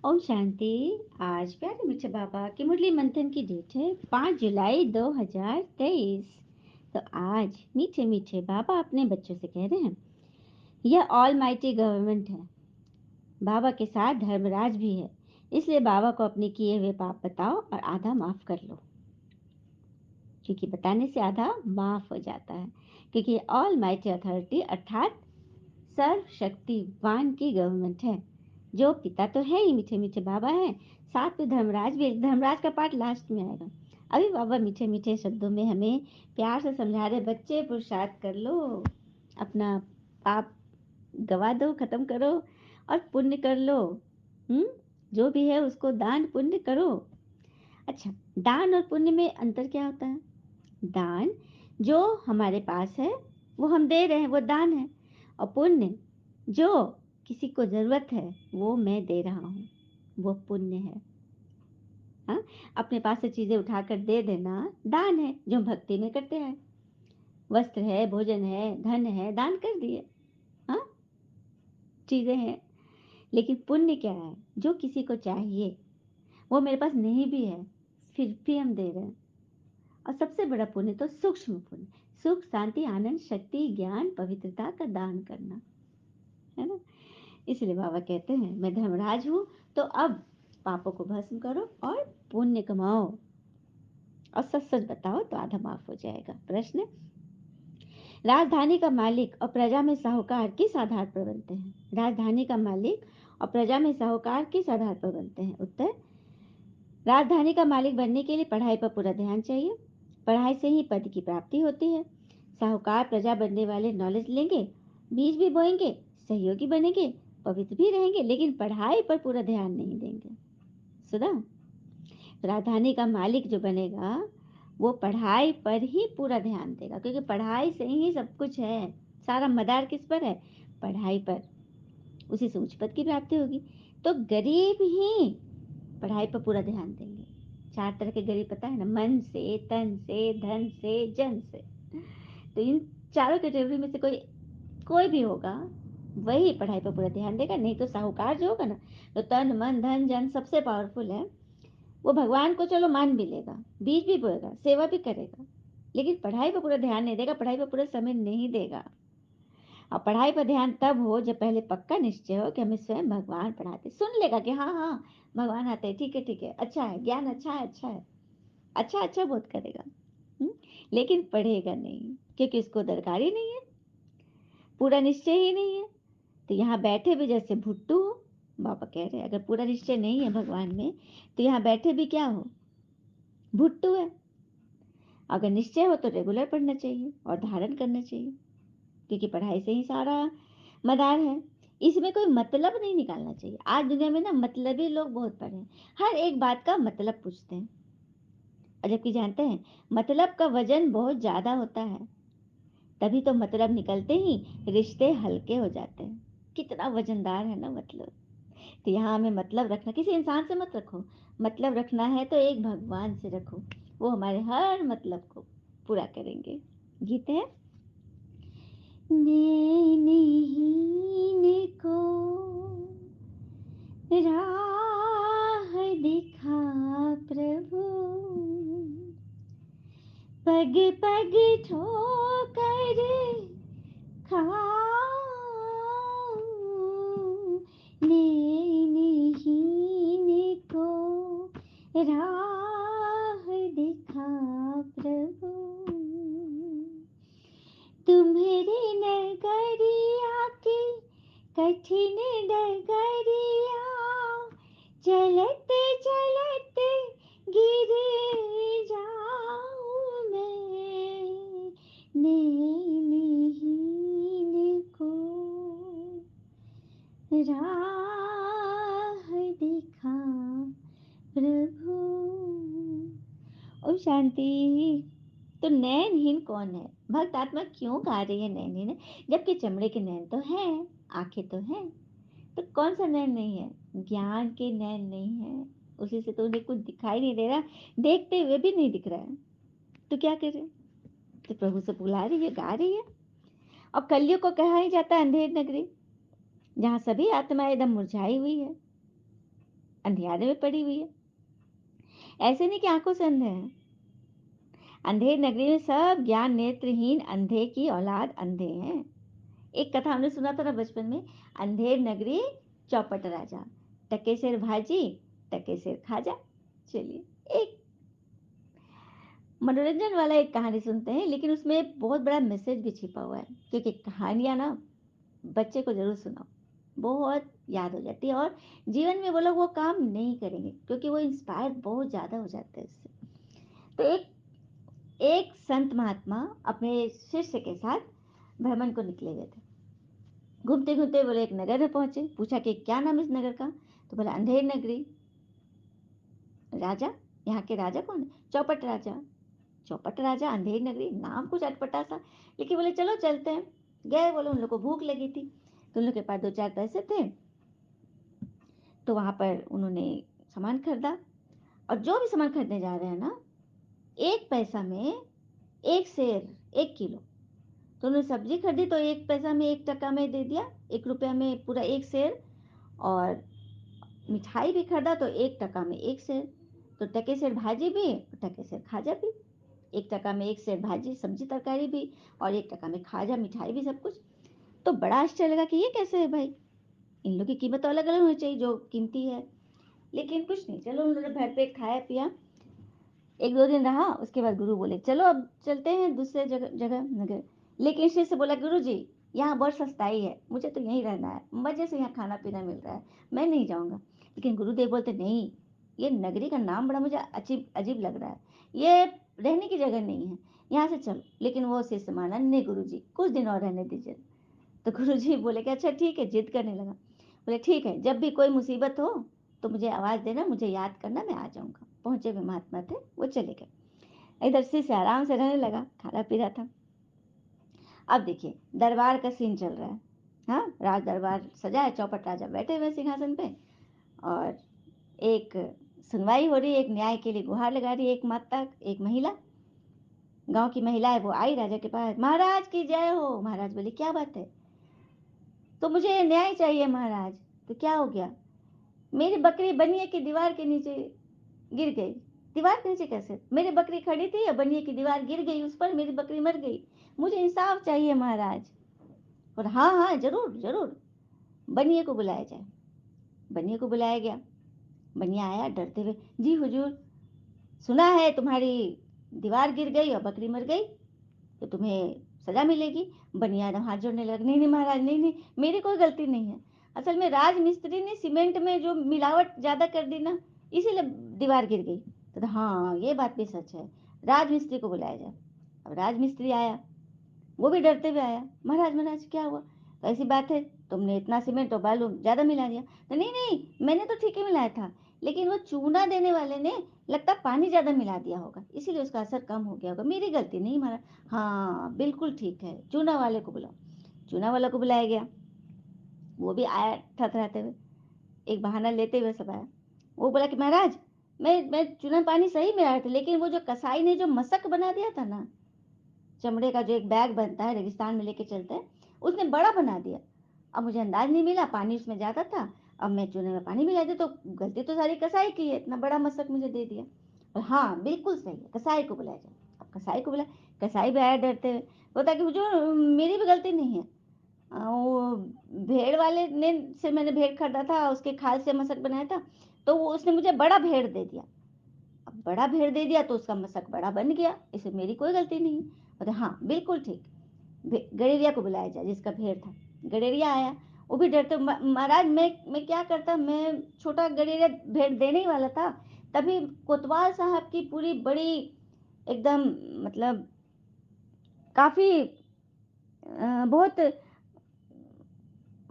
ओम शांति। आज प्यारे मीठे बाबा की मुरली मंथन की डेट है 5 जुलाई 2023। तो आज मीठे मीठे बाबा अपने बच्चों से कह रहे हैं, यह ऑल माइटी गवर्नमेंट है। बाबा के साथ धर्मराज भी है, इसलिए बाबा को अपने किए हुए पाप बताओ और आधा माफ कर लो, क्योंकि बताने से आधा माफ हो जाता है। क्योंकि ऑल माइटी अथॉरिटी अर्थात सर्वशक्तिवान की गवर्नमेंट है। जो पिता तो है ही, मीठे मीठे बाबा है, साथ में धर्मराज भी। धर्मराज का पार्ट लास्ट में आएगा। अभी बाबा मीठे मीठे शब्दों में हमें प्यार से समझा रहे, बच्चे पुरुषार्थ कर लो, अपना पाप गवा दो, खत्म करो और पुण्य कर लो। हम्म जो भी है उसको दान पुण्य करो। अच्छा, दान और पुण्य में अंतर क्या होता है? दान जो हमारे पास है वो हम दे रहे हैं, वो दान है। और पुण्य जो किसी को जरूरत है वो मैं दे रहा हूँ, वो पुण्य है। हाँ, अपने पास से चीजें उठाकर दे देना दान है, जो भक्ति में करते हैं। वस्त्र है, भोजन है, धन है, दान कर दिए। हाँ, चीजें हैं। लेकिन पुण्य क्या है? जो किसी को चाहिए, वो मेरे पास नहीं भी है फिर भी हम दे रहे हैं। और सबसे बड़ा पुण्य तो सूक्ष्म पुण्य, सुख, शांति, आनंद, शक्ति, ज्ञान, पवित्रता का दान करना है ना। इसलिए बाबा कहते हैं, मैं धर्मराज हूँ, तो अब पापों को भस्म करो और पुण्य कमाओ और सच सच बताओ तो आधा माफ हो जाएगा। प्रश्न, राजधानी का मालिक और प्रजा में साहूकार किस आधार पर बनते हैं? राजधानी का मालिक और प्रजा में साहूकार किस आधार पर बनते हैं? उत्तर, राजधानी का मालिक बनने के लिए पढ़ाई पर पूरा ध्यान चाहिए। पढ़ाई से ही पद की प्राप्ति होती है। साहूकार प्रजा बनने वाले नॉलेज लेंगे, बीज भी बोएंगे, सहयोगी बनेंगे, पवित्र भी रहेंगे, लेकिन पढ़ाई पर पूरा ध्यान नहीं देंगे। सुना? राजधानी का मालिक जो बनेगा वो पढ़ाई पर ही पूरा ध्यान देगा, क्योंकि पढ़ाई से ही सब कुछ है। सारा मदार किस पर है? पढ़ाई पर। उसी से उच्च पद की प्राप्ति होगी। तो गरीब ही पढ़ाई पर पूरा ध्यान देंगे। 4 तरह के गरीब पता है ना? मन से, तन से, धन से, जन से। तो इन चारों कैटेगरी में से कोई कोई भी होगा वही पढ़ाई पर पूरा ध्यान देगा। नहीं तो साहूकार जो होगा ना, तो तन मन धन जन सबसे पावरफुल है, वो भगवान को चलो मान भी लेगा, बीज भी बोएगा, सेवा भी करेगा, लेकिन पढ़ाई पर पूरा ध्यान नहीं देगा, पढ़ाई पर पूरा समय नहीं देगा। और पढ़ाई पर ध्यान तब हो जब पहले पक्का निश्चय हो कि हमें स्वयं भगवान पढ़ाते। सुन लेगा कि हाँ हाँ भगवान आते हैं, ठीक है ठीक है, अच्छा है, ज्ञान अच्छा है, अच्छा है, अच्छा अच्छा बोध करेगा। हुँ? लेकिन पढ़ेगा नहीं, क्योंकि उसको दरकार ही नहीं है, पूरा निश्चय ही नहीं है। तो यहाँ बैठे भी जैसे भुट्टू हो। बाबा कह रहे हैं, अगर पूरा निश्चय नहीं है भगवान में, तो यहाँ बैठे भी क्या हो? भुट्टू है। अगर निश्चय हो तो रेगुलर पढ़ना चाहिए और धारण करना चाहिए, क्योंकि पढ़ाई से ही सारा मदार है। इसमें कोई मतलब नहीं निकालना चाहिए। आज दुनिया में ना मतलबी लोग बहुत पढ़े हैं, हर एक बात का मतलब पूछते हैं। और जबकि जानते हैं मतलब का वजन बहुत ज्यादा होता है, तभी तो मतलब निकलते ही रिश्ते हल्के हो जाते हैं। कितना वजनदार है ना मतलब। तो यहाँ हमें मतलब रखना, किसी इंसान से मत रखो। मतलब रखना है तो एक भगवान से रखो, वो हमारे हर मतलब को पूरा करेंगे। गीत है, नेहीन को राह दिखा प्रभु, पग पग ठोकर खाऊं, नेहीन को राह दिखा प्रभु, तुम्हारी नगरिया की कठिन डगरिया, चलते चलते गिर जाऊं मैं, नेहीन को राह दिखा प्रभु। ओम शांति। तो नैनहीन कौन है? भक्त आत्मा क्यों गा रही है नैनहीन है? जबकि चमड़े के नैन तो हैं, आंखें तो हैं। तो कौन सा नैन नहीं है? ज्ञान के नैन नहीं है, उसी से तो उन्हें कुछ दिखाई नहीं दे रहा, देखते हुए भी नहीं दिख रहा है। तो क्या करे? तो प्रभु से बुला रही है, गा रही है। और कलयुग को कहा ही जाता है अंधेर नगरी, जहाँ सभी आत्माएं एकदम मुरझाई हुई है। अंधियारे में पड़ी हुई है। ऐसे नहीं कि आंखों से अंधे हैं। अंधेर नगरी में सब ज्ञान नेत्रहीन अंधे की औलाद अंधे हैं। एक कथा हमने सुना था ना बचपन में, अंधेर नगरी चौपट राजा, टके सिर भाजी टके सिर खाजा। चलिए, एक मनोरंजन वाला एक कहानी सुनते हैं, लेकिन उसमें बहुत बड़ा मैसेज भी छिपा हुआ है, क्योंकि कहानियां ना बच्चे को जरूर सुनाओ, बहुत याद हो जाती है, और जीवन में वो लोग वो काम नहीं करेंगे, क्योंकि वो इंस्पायर बहुत ज्यादा हो जाते हैं उससे। तो एक एक संत महात्मा अपने शिष्य के साथ भ्रमण को निकले हुए थे। घूमते घूमते बोले एक नगर में पहुंचे, पूछा कि क्या नाम है इस नगर का? तो बोला अंधेर नगरी। राजा, यहाँ के राजा कौन है? चौपट राजा। चौपट राजा, अंधेर नगरी, नाम कुछ अटपटा सा, लेकिन बोले चलो चलते हैं। गए, बोले उन लोग को भूख लगी थी, तो उन लोग के पास दो चार पैसे थे, तो वहां पर उन्होंने सामान खरीदा। और जो भी सामान खरीदने जा रहे हैं ना, एक पैसा में एक सेर, 1 किलो। तो उन्होंने सब्जी खरीदी तो 1 पैसा में 1 टका में दे दिया, 1 रुपया में पूरा 1 सेर। और मिठाई भी खरीदा तो 1 टका में 1 सेर। तो टके सेर भाजी भी, टके सेर खाजा भी। 1 टका में 1 सेर भाजी सब्जी तरकारी भी, और 1 टका में खाजा मिठाई भी, सब कुछ। तो बड़ा आश्चर्य लगा कि ये कैसे है भाई, इन लोगों की कीमत तो अलग अलग होनी चाहिए जो कीमती है। लेकिन कुछ नहीं, चलो उन्होंने भर पेट खाया पिया। 1 2 दिन रहा, उसके बाद गुरु बोले चलो अब चलते हैं दूसरे जगह जगह नगर। लेकिन शिष्य से बोला गुरु जी, यहाँ बहुत सस्ताई है, मुझे तो यहीं रहना है, मजे से यहाँ खाना पीना मिल रहा है, मैं नहीं जाऊँगा। लेकिन गुरुदेव बोलते नहीं, ये नगरी का नाम बड़ा मुझे अजीब अजीब लग रहा है, ये रहने की जगह नहीं है, यहाँ से चलो। लेकिन वो शिष्य माना नहीं गुरु जी, कुछ दिन और रहने दीजिए। तो गुरु जी बोले कि अच्छा ठीक है, जिद करने लगा। बोले ठीक है, जब भी कोई मुसीबत हो तो मुझे आवाज़ देना, मुझे याद करना, मैं आ जाऊँगा। पहुँचे हुए महात्मा थे, वो चले गए। इधर से आराम से रहने लगा, खाना पी रहा था। अब देखिए दरबार का सीन चल रहा है। हाँ, राज दरबार सजा है, चौपट राजा बैठे हुए सिंहासन पे, और एक सुनवाई हो रही है, एक न्याय के लिए गुहार लगा रही है एक माता, एक महिला, गांव की महिला है। वो आई राजा के पास, महाराज की जय हो। महाराज बोले क्या बात है? तो मुझे न्याय चाहिए महाराज। तो क्या हो गया? मेरी बकरी बनिए की दीवार के नीचे गिर गई। दीवार के नीचे कैसे? मेरी बकरी खड़ी थी, या बनिए की दीवार गिर गई, उस पर मेरी बकरी मर गई, मुझे इंसाफ चाहिए महाराज। और हाँ हाँ, जरूर जरूर, बनिए को बुलाया जाए। बनिए को बुलाया गया। बनिया आया डरते हुए, जी हुजूर, सुना है तुम्हारी दीवार गिर गई और बकरी मर गई, तो तुम्हें सजा मिलेगी। बनिया एकदम हाथ जोड़ने लगा, नहीं नहीं महाराज, नहीं नहीं, मेरी कोई गलती नहीं है। असल में राज मिस्त्री ने सीमेंट में जो मिलावट ज्यादा कर दी ना, इसीलिए दीवार गिर गई। तो हाँ, ये बात भी सच है, राज मिस्त्री को बुलाया जाए। अब राज मिस्त्री आया, वो भी डरते हुए आया, महाराज महाराज क्या हुआ? तो ऐसी बात है, तुमने इतना सीमेंट और बालू ज्यादा मिला दिया। तो नहीं नहीं, मैंने तो ठीक ही मिलाया था, लेकिन वो चूना देने वाले ने लगता पानी ज्यादा मिला दिया होगा, इसीलिए उसका असर कम हो गया होगा, मेरी गलती नहीं महाराज। हाँ बिल्कुल ठीक है, चूना वाले को बुलाओ। चूना वाला को बुलाया गया। वो भी आया थरथराते हुए, एक बहाना लेते हुए सब आया। वो बोला कि महाराज, मैं चूना पानी सही मिलाया था, लेकिन वो जो कसाई ने जो मशक बना दिया था ना, चमड़े का जो एक बैग बनता है रेगिस्तान में लेके चलते हैं, उसने बड़ा बना दिया। अब मुझे अंदाज नहीं मिला, पानी उसमें ज्यादा था, अब मैं चूने में पानी मिला दिया, तो गलती तो सारी कसाई की है, इतना बड़ा मशक मुझे दे दिया। और हाँ बिल्कुल सही है, कसाई को बुलाया जाए। अब कसाई को बुलाया, कसाई भी आया डरते हुए, बोलता कि जो मेरी भी गलती नहीं है, वो भेड़ वाले ने से मैंने भेड़ खरीदा था, उसके खाल से मशक बनाया था, तो वो उसने मुझे बड़ा भेड़ दे दिया। अब बड़ा भेड़ दे दिया तो उसका मशक बड़ा बन गया, इसमें मेरी कोई गलती नहीं। बोले हाँ बिल्कुल ठीक। गडेरिया को बुलाया जाए जिसका भेड़ था। गडेरिया आया, वो भी डरते, महाराज मैं क्या करता, मैं छोटा गडेरिया भेड़ देने ही वाला था, तभी कोतवाल साहब की पूरी बड़ी एकदम, मतलब काफी बहुत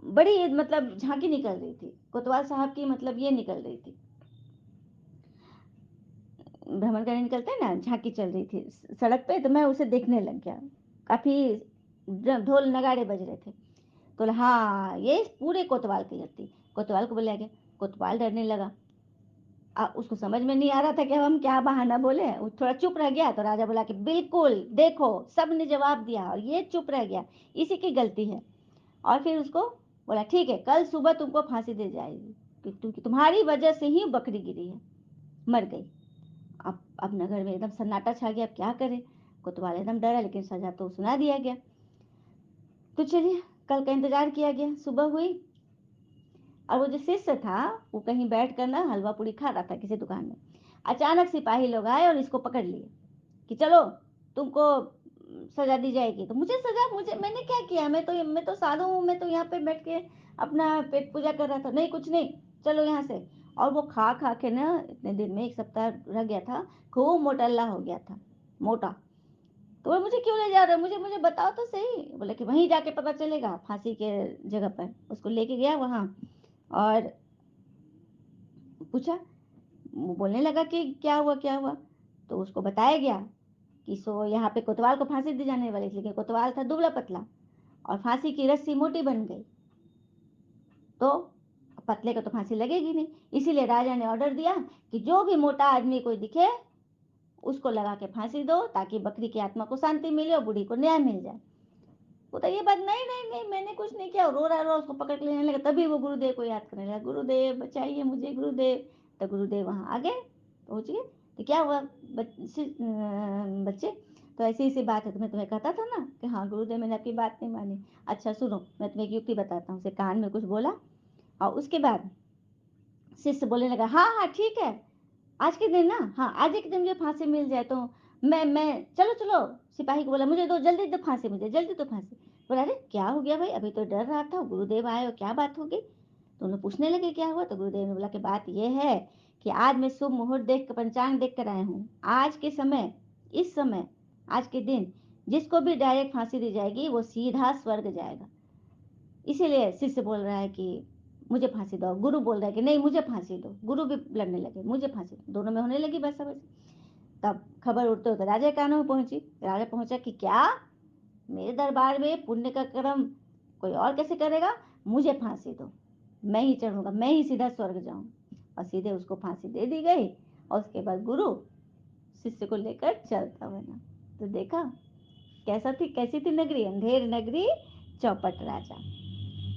बड़ी, मतलब झांकी निकल रही थी कोतवाल साहब की, मतलब ये निकल रही थी, भ्रमण करने निकलते हैं ना, झांकी चल रही थी सड़क पे, तो मैं उसे देखने लग गया। काफी ढोल नगाड़े बज रहे थे। तो बोला हाँ, ये पूरे कोतवाल की गलती। कोतवाल को बुलाया गया। कोतवाल डरने लगा। उसको समझ में नहीं आ रहा था कि अब हम क्या बहाना बोले, वो थोड़ा चुप रह गया। तो राजा बोला कि बिल्कुल देखो, सब ने जवाब दिया और ये चुप रह गया, इसी की गलती है। और फिर उसको बोला ठीक है, कल सुबह तुमको फांसी दे जाएगी। क्योंकि तुम्हारी वजह से ही बकरी गिरी है, मर गई। अब नगर में एकदम सन्नाटा छा गया। अब क्या करे, कोतवाल एकदम डरा, लेकिन सजा तो सुना दिया गया। तो चलिए, कल का इंतजार किया गया। सुबह हुई और वो जो शिष्य था वो कहीं बैठ कर ना हलवा पूड़ी खा रहा था किसी दुकान में। अचानक सिपाही लोग आए और इसको पकड़ लिए कि चलो तुमको सजा दी जाएगी। तो मुझे सजा, मुझे, मैंने क्या किया, मैं तो साधु हूँ, मैं तो यहाँ पे बैठ के अपना पेट पूजा कर रहा था। नहीं, कुछ नहीं, चलो यहाँ से। और वो खा खा के ना इतने दिन में 1 सप्ताह रह गया था, खूब मोटल्ला हो गया था, मोटा। तो बोले मुझे क्यों ले जा रहे हो, मुझे मुझे बताओ तो सही। बोले कि वहीं जाके पता चलेगा। फांसी के जगह पर उसको लेके गया वहाँ और पूछा। वो बोलने लगा कि क्या हुआ क्या हुआ। तो उसको बताया गया कि सो यहाँ पे कोतवाल को फांसी दी जाने वाली थी, लेकिन कोतवाल था दुबला पतला और फांसी की रस्सी मोटी बन गई। तो पतले को तो फांसी लगेगी नहीं, इसीलिए राजा ने ऑर्डर दिया कि जो भी मोटा आदमी कोई दिखे उसको लगा के फांसी दो, ताकि बकरी की आत्मा को शांति मिले और बूढ़ी को न्याय मिल जाए। वो तो ये बात, नहीं नहीं नहीं मैंने कुछ नहीं किया, रो रहा उसको पकड़ के लेने लगा। तभी वो गुरुदेव को याद करने लगा, गुरुदेव बचाइए मुझे गुरुदेव। तो गुरुदेव वहाँ आ गए, पहुँच गए। तो क्या हुआ बच्चे, तो ऐसी ऐसी बात है, तुम्हें तुम्हें कहता था ना कि हाँ गुरुदेव मैंने आपकी बात नहीं मानी। अच्छा सुनो, मैं तुम्हें एक युक्ति बताता हूँ। उसे कान में कुछ बोला और उसके बाद शिष्य बोलने लगा, हाँ हाँ ठीक है, आज के दिन ना, हाँ आज एक दिन मुझे फांसी मिल जाए तो मैं चलो चलो। सिपाही को बोला, मुझे दो, जल्दी दो फांसी, मुझे जल्दी दो फांसी। बोला, अरे क्या हो गया भाई, अभी तो डर रहा था, गुरुदेव आए और क्या बात हो गई। तो उन्हें पूछने लगे क्या हुआ। तो गुरुदेव ने बोला कि बात यह है कि आज मैं शुभ मुहूर्त देख कर, पंचांग देख कर आया हूँ। आज के समय, इस समय, आज के दिन जिसको भी डायरेक्ट फांसी दी जाएगी वो सीधा स्वर्ग जाएगा। इसीलिए शिष्य बोल रहा है कि मुझे फांसी दो, गुरु बोल रहा है कि नहीं मुझे फांसी दो। गुरु भी लड़ने लगे, मुझे फांसी दो, दोनों में होने लगी बसाबसी। तब खबर उड़ते उड़ते राजा के कानों में पहुंची। राजा पहुंचा कि क्या, मेरे दरबार में पुण्य का कर्म कोई और कैसे करेगा, मुझे फांसी दो, मैं ही चढ़ूंगा, मैं ही सीधा स्वर्ग जाऊं। और सीधे उसको फांसी दे दी गई। और उसके बाद गुरु शिष्य को लेकर चलता बना। तो देखा कैसा थी, कैसी थी नगरी, अंधेर नगरी चौपट राजा।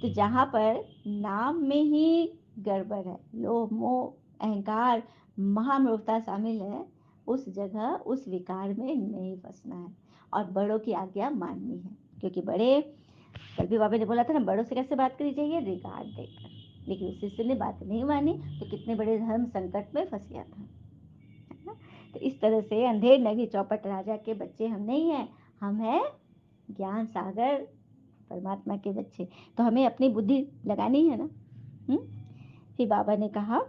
तो जहाँ पर नाम में ही गड़बड़ है, लोभ मोह अहंकार महामूर्खता शामिल है, उस जगह उस विकार में नहीं फंसना है और बड़ों की आज्ञा माननी है। क्योंकि बड़े, कल भी बाबा ने बोला था ना, बड़ों से कैसे बात करनी चाहिए, रिगार्ड देकर। लेकिन उस शिष्य ने बात नहीं मानी तो कितने बड़े धर्म संकट में फंस गया था, है ना। तो इस तरह से अंधेर नगरी चौपट राजा के बच्चे हम नहीं हैं, हम हैं ज्ञान सागर परमात्मा के बच्चे। तो हमें अपनी बुद्धि लगानी है ना। फिर बाबा ने कहा,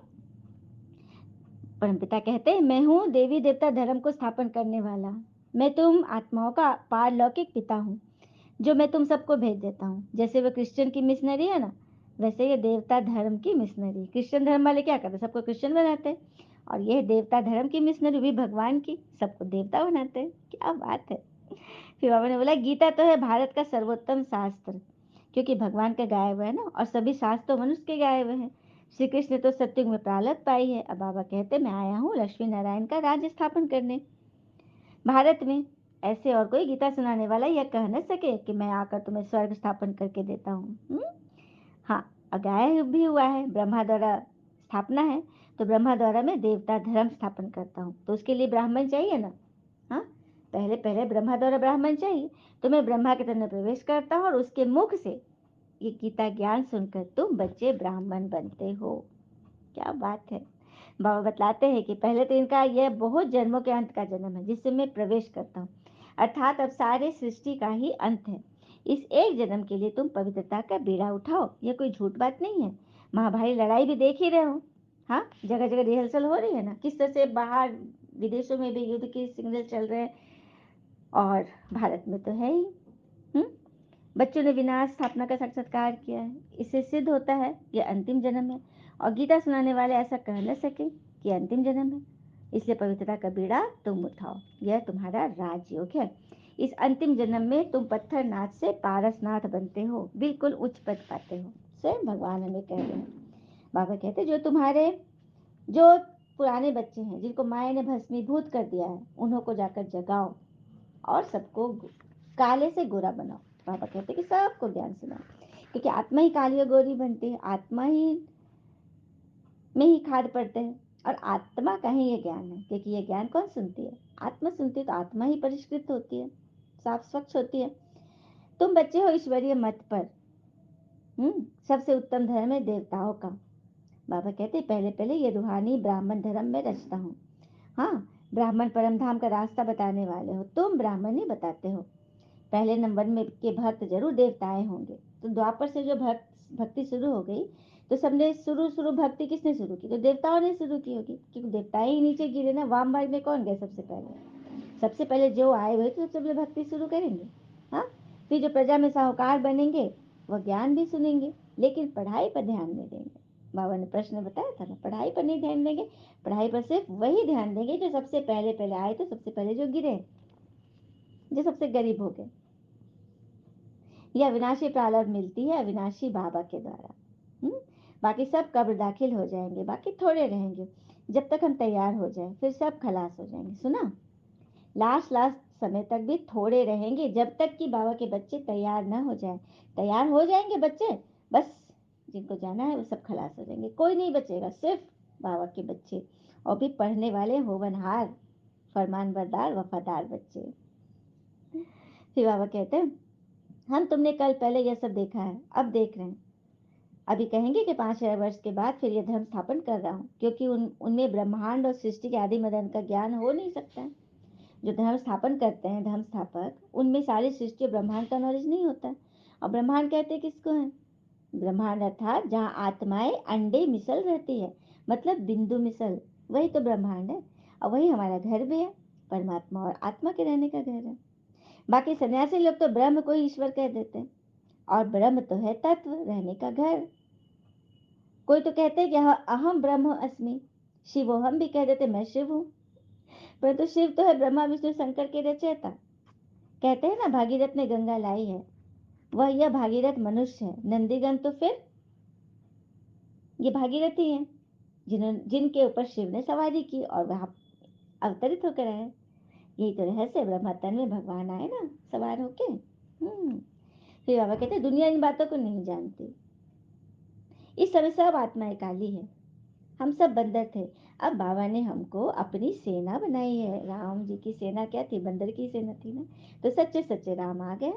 परमपिता कहते हैं, मैं हूँ देवी देवता धर्म को स्थापन करने वाला। मैं तुम आत्माओं का पारलौकिक पिता हूँ, जो मैं तुम सबको भेज देता हूँ। जैसे वो क्रिश्चियन की मिशनरी है ना, वैसे ये देवता धर्म की मिशनरी। क्रिश्चियन धर्म वाले क्या करते, सबको क्रिश्चियन बनाते, और यह देवता धर्म की मिशनरी भी भगवान की, सबको देवता बनाते। क्या बात है। फिर बाबा ने बोला, गीता तो है भारत का सर्वोत्तम शास्त्र, क्योंकि भगवान का गाया हुआ है ना, और सभी शास्त्र तो मनुष्य के गाए हुए हैं। श्री कृष्ण ने तो सत्युग में प्रारब्ध पाई है। अब बाबा कहते, मैं आया हूँ लक्ष्मी नारायण का राज्य स्थापन करने भारत में। ऐसे और कोई गीता सुनाने वाला यह कह न सके कि मैं आकर तुम्हें स्वर्ग स्थापन करके देता हूँ। हाँ, अगाय भी हुआ है, ब्रह्मा द्वारा स्थापना है, तो ब्रह्मा द्वारा मैं देवता धर्म स्थापन करता हूँ। तो उसके लिए ब्राह्मण चाहिए ना। हाँ, पहले पहले ब्रह्मा द्वारा ब्राह्मण चाहिए, तो मैं ब्रह्मा के तरह प्रवेश करता हूँ और उसके मुख से ये गीता ज्ञान सुनकर तुम बच्चे ब्राह्मण बनते हो। क्या बात है। बाबा बतलाते हैं कि पहले तो इनका यह बहुत जन्मों के अंत का जन्म है, जिससे मैं प्रवेश करता हूँ, अर्थात अब सारे सृष्टि का ही अंत है। इस एक जन्म के लिए तुम पवित्रता का बीड़ा उठाओ, यह कोई झूठ बात नहीं है। महाभारी लड़ाई भी देख ही रहे हो। हाँ, जगह जगह रिहर्सल हो रही है ना, किस तरह से बाहर विदेशों में भी युद्ध के सिग्नल चल रहे हैं, और भारत में तो है ही। बच्चों ने विनाश स्थापना का साक्षात्कार किया है। इससे सिद्ध होता है यह अंतिम जन्म है, और गीता सुनाने वाले ऐसा कह न सके कि अंतिम जन्म है। इसलिए पवित्रता का बीड़ा तुम उठाओ, यह तुम्हारा राजयोग है। इस अंतिम जन्म में तुम पत्थरनाथ से पारसनाथ बनते हो, बिल्कुल उच्च पद पाते हो। स्वयं भगवान हमें कह रहे हैं। बाबा कहते, जो पुराने बच्चे हैं, जिनको माया ने भस्मीभूत कर दिया है, उन्हों को जाकर जगाओ और सबको काले से गोरा बनाओ। बाबा कहते कि सबको ज्ञान सुनाओ, क्योंकि आत्मा ही काली और गोरी बनती है, आत्मा ही में ही खाद पड़ते हैं। और आत्मा का ही ये ज्ञान है, क्योंकि ये ज्ञान कौन सुनती है? आत्मा सुनती है, तो आत्मा ही परिष्कृत होती है, साफ स्वच्छ होती है। तुम बच्चे हो ईश्वरीय मत पर। सबसे उत्तम धर्म है देवताओं का। बाबा कहते पहले पहले ये रूहानी ब्राह्मण धर्म में रचता हूँ। हाँ, ब्राह्मण परम धाम का रास्ता बताने वाले हो, तुम ब्राह्मण ही बताते हो। पहले नंबर में के भक्त जरूर देवताएं होंगे। तो द्वापर से जो भक्ति शुरू हो गई, तो सबने शुरू शुरू भक्ति किसने शुरू की? तो देवताओं ने शुरू की होगी, क्योंकि देवताएं ही नीचे गिरे ना। वाम मार्ग में कौन गए सबसे पहले? सबसे पहले जो आए हुए तो सबसे पहले भक्ति शुरू करेंगे। हाँ, फिर जो प्रजा में साहूकार बनेंगे वह ज्ञान भी सुनेंगे, लेकिन पढ़ाई पर ध्यान नहीं देंगे। बाबा ने प्रश्न बताया था ना, पढ़ाई पर नहीं ध्यान देंगे। पढ़ाई पर सिर्फ वही ध्यान देंगे जो सबसे पहले पहले आए, तो सबसे पहले जो गिरे, जो सबसे गरीब हो गए। यह अविनाशी प्रारब्ध मिलती है अविनाशी बाबा के द्वारा। बाकी सब कब्र दाखिल हो जाएंगे, बाकी थोड़े रहेंगे। जब तक हम तैयार हो जाएं, फिर सब खलास हो जाएंगे। सुना? लास्ट समय तक भी थोड़े रहेंगे, जब तक कि बाबा के बच्चे तैयार ना हो जाए। तैयार हो जाएंगे बच्चे, बस जिनको जाना है वो सब खलास हो जाएंगे, कोई नहीं बचेगा, सिर्फ बाबा के बच्चे, और भी पढ़ने वाले होवनहार फरमान बरदार वफादार बच्चे। फिर बाबा कहते हैं हम तुमने कल पहले यह सब देखा है, अब देख रहे हैं। अभी कहेंगे कि 5000 वर्ष के बाद फिर यह धर्म स्थापन कर रहा हूँ, क्योंकि उनमें ब्रह्मांड और सृष्टि के आदि मदन का ज्ञान हो नहीं सकता है। जो धर्म स्थापन करते हैं धर्म स्थापक, उनमें सारी सृष्टि और ब्रह्मांड का नॉलेज नहीं होता। और ब्रह्मांड कहते हैं किसको है? ब्रह्मांड अर्थात जहाँ आत्माएं अंडे मिसल रहती है, मतलब बिंदु मिसल, वही तो ब्रह्मांड है। और वही हमारा घर भी है, परमात्मा और आत्मा के रहने का घर है। बाकी सन्यासी लोग तो ब्रह्म को ही ईश्वर कह देते हैं, और ब्रह्म तो है तत्व, रहने का घर। कोई तो कहते हैं कि अहम ब्रह्म अस्मि, शिवोहम भी कह देते, मैं शिव हूँ। परंतु शिव तो है ब्रह्मा विष्णु शंकर के रचयिता। कहते हैं ना भागीरथ ने गंगा लाई है, वह यह भागीरथ मनुष्य है। नंदीगण तो फिर ये भागीरथ ही है, जिनके ऊपर शिव ने सवारी की और वह अवतरित होकर आए। यही तो रहस्य, ब्रह्मा तन में भगवान आए ना सवार होके। फिर बाबा कहते दुनिया इन बातों को नहीं जानती। इस समय सब आत्माएं काली है, हम सब बंदर थे। अब बाबा ने हमको अपनी सेना बनाई है। राम जी की सेना क्या थी? बंदर की सेना थी ना। तो सच्चे सच्चे राम आ गए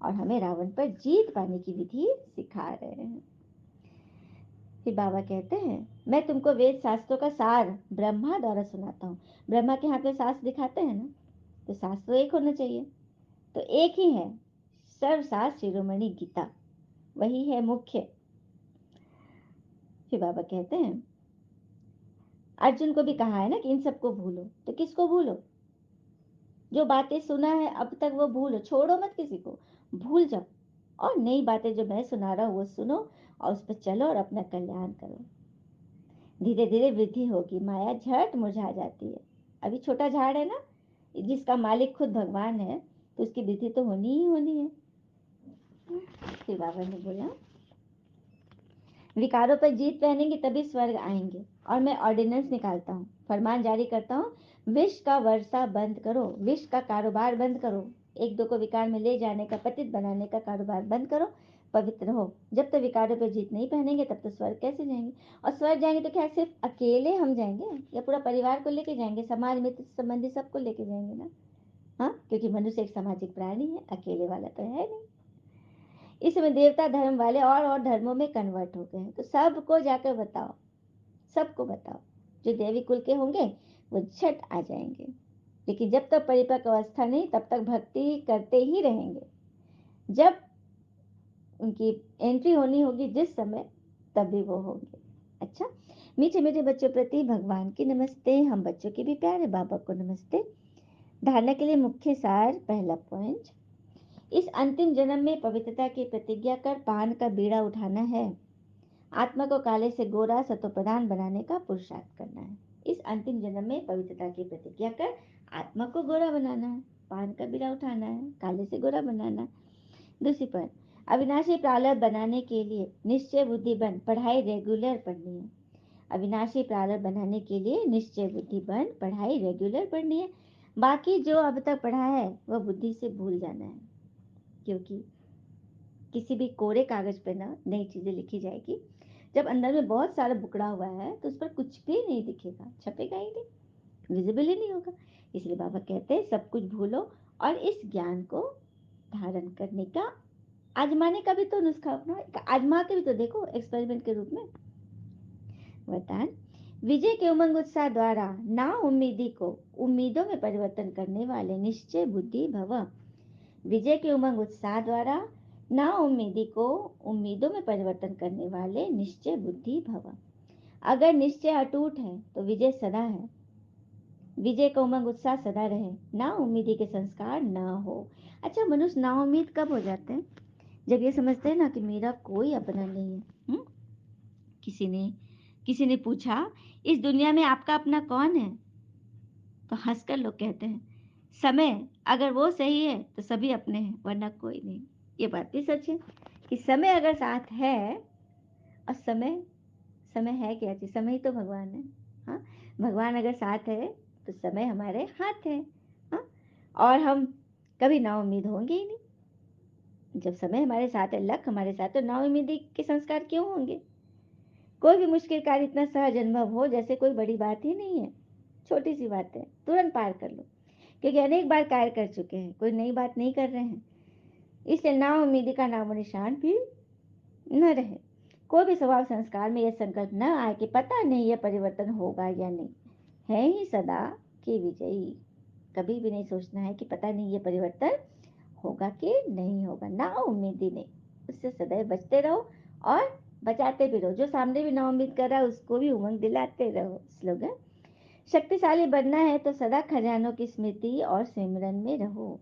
और हमें रावण पर जीत पाने की विधि सिखा रहे हैं। फिर बाबा कहते हैं मैं तुमको वेद शास्त्रों का सार ब्रह्मा द्वारा सुनाता हूँ। ब्रह्मा के हाथ में शास्त्र दिखाते हैं ना, तो शास्त्र तो एक होना चाहिए। तो एक ही है, सर्वशास्त्र शिरोमणि गीता, वही है मुख्य। फिर बाबा कहते हैं अर्जुन को भी कहा है ना कि इन सबको भूलो। तो किसको भूलो? जो बातें सुना है अब तक वो भूलो, छोड़ो मत किसी को, भूल जाओ। और नई बातें जो मैं सुना रहा हूँ वो सुनो और उस पर चलो और अपना कल्याण करो। धीरे धीरे वृद्धि होगी, माया झट मुरझा जाती है। अभी छोटा झाड़ है ना, जिसका मालिक खुद भगवान है, तो उसकी वृद्धि तो होनी ही होनी है। फिर बाबा ने बोला विकारों पर जीत पहनेंगे तभी स्वर्ग आएंगे। और मैं ऑर्डिनेंस निकालता हूँ, फरमान जारी करता हूँ, विष का वर्षा बंद करो, विष का कारोबार बंद करो, एक दो को विकार में ले जाने का, पतित बनाने का कारोबार बंद करो, पवित्र हो। जब तक विकारों पर जीत नहीं पहनेंगे तब तो स्वर्ग कैसे जाएंगे? और स्वर्ग जाएंगे तो क्या सिर्फ अकेले हम जाएंगे या पूरा परिवार को लेके जाएंगे? समाज मित्र संबंधी सबको लेके जाएंगे ना। हाँ, क्योंकि मनुष्य एक सामाजिक प्राणी है, अकेले वाला तो है नहीं। इस समय देवता धर्म वाले और धर्मों में कन्वर्ट हो गए हैं, तो सबको जाकर बताओ, सबको बताओ। जो देवी कुल के होंगे वो झट आ जाएंगे, लेकिन जब तक परिपक्व अवस्था नहीं तब तक भक्ति करते ही रहेंगे। जब उनकी एंट्री होनी होगी जिस समय, तभी वो होंगे। अच्छा, मीठे मीठे बच्चों प्रति भगवान की नमस्ते, हम बच्चों के भी प्यारे बाबा को नमस्ते। धारणा के लिए मुख्य सार, पहला पॉइंट, इस अंतिम जन्म में पवित्रता की प्रतिज्ञा कर पान का बीड़ा उठाना है। आत्मा को काले से गोरा सतो प्रधान बनाने का पुरुषार्थ करना है। इस अंतिम जन्म में पवित्रता की प्रतिज्ञा कर आत्मा को गोरा बनाना है, पान का बीड़ा उठाना है, काले से गोरा बनाना है। दूसरी पॉइंट, अविनाशी प्रारब्ध बनाने के लिए निश्चय बुद्धि बन पढ़ाई रेगुलर पढ़नी है। अविनाशी प्रारब्ध बनाने के लिए निश्चय बुद्धि बन पढ़ाई रेगुलर पढ़नी है। बाकी जो अब तक पढ़ा है वह बुद्धि से भूल जाना है, क्योंकि किसी भी कोरे कागज पे ना नई चीजें लिखी जाएगी, जब अंदर में बहुत सारा बुकड़ा हुआ है तो उस पर कुछ भी नहीं दिखेगा, छपेगा ही नहीं, विजिबल ही नहीं होगा। इसलिए बाबा कहते हैं सब कुछ भूलो और इस ज्ञान को धारण करने का, आजमाने का भी तो नुस्खा अपना, आजमा के भी तो देखो एक्सपेरिमेंट के रूप में। वरदान, विजय के उमंग उत्साह द्वारा ना उम्मीदी को उम्मीदों में परिवर्तन करने वाले निश्चय बुद्धि भव। विजय के उमंग उत्साह द्वारा ना उम्मीदी को उम्मीदों में परिवर्तन करने वाले निश्चय बुद्धि भव। अगर निश्चय अटूट है तो विजय सदा है, विजय का उमंग उत्साह सदा रहे, ना उम्मीदी के संस्कार ना हो। अच्छा, मनुष्य ना उम्मीद कब हो जाते हैं? जब ये समझते हैं ना कि मेरा कोई अपना नहीं है। किसी ने किसी ने पूछा, इस दुनिया में आपका अपना कौन है? तो हंसकर लोग कहते हैं, समय। अगर वो सही है तो सभी अपने हैं, वरना कोई नहीं। ये बात भी सच है कि समय अगर साथ है, और समय समय है क्या चीज? समय ही तो भगवान है। हाँ, भगवान अगर साथ है तो समय हमारे हाथ है। हाँ, और हम कभी ना उम्मीद होंगे ही नहीं। जब समय हमारे साथ है, लक हमारे साथ, तो ना उम्मीदी के संस्कार क्यों होंगे? कोई भी मुश्किल कार्य इतना सहज अनुभव हो जैसे कोई बड़ी बात ही नहीं है, छोटी सी बात है, तुरंत पार कर लो, क्योंकि अनेक बार कार्य कर चुके हैं, कोई नई बात नहीं कर रहे हैं। इसलिए ना उम्मीदी का नामो निशान भी न रहे। कोई भी स्वभाव संस्कार में यह संकल्प न आए कि पता नहीं यह परिवर्तन होगा या नहीं, है ही सदा की विजयी। कभी भी नहीं सोचना है कि पता नहीं ये परिवर्तन होगा कि नहीं होगा, ना उम्मीदी नहीं, उससे सदैव बचते रहो और बचाते भी रहो। जो सामने भी ना उम्मीद कर रहा है उसको भी उमंग दिलाते रहो। स्लोगन, शक्तिशाली बनना है तो सदा खजानों की स्मृति और सिमरन में रहो।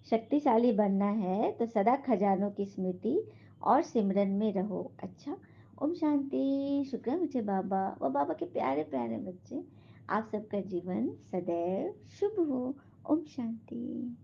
शक्तिशाली बनना है तो सदा खजानों की स्मृति और सिमरन में रहो। अच्छा, ओम शांति। शुक्र है मुझे बाबा वो बाबा के प्यारे प्यारे बच्चे, आप सबका जीवन सदैव शुभ हो। ओम शांति।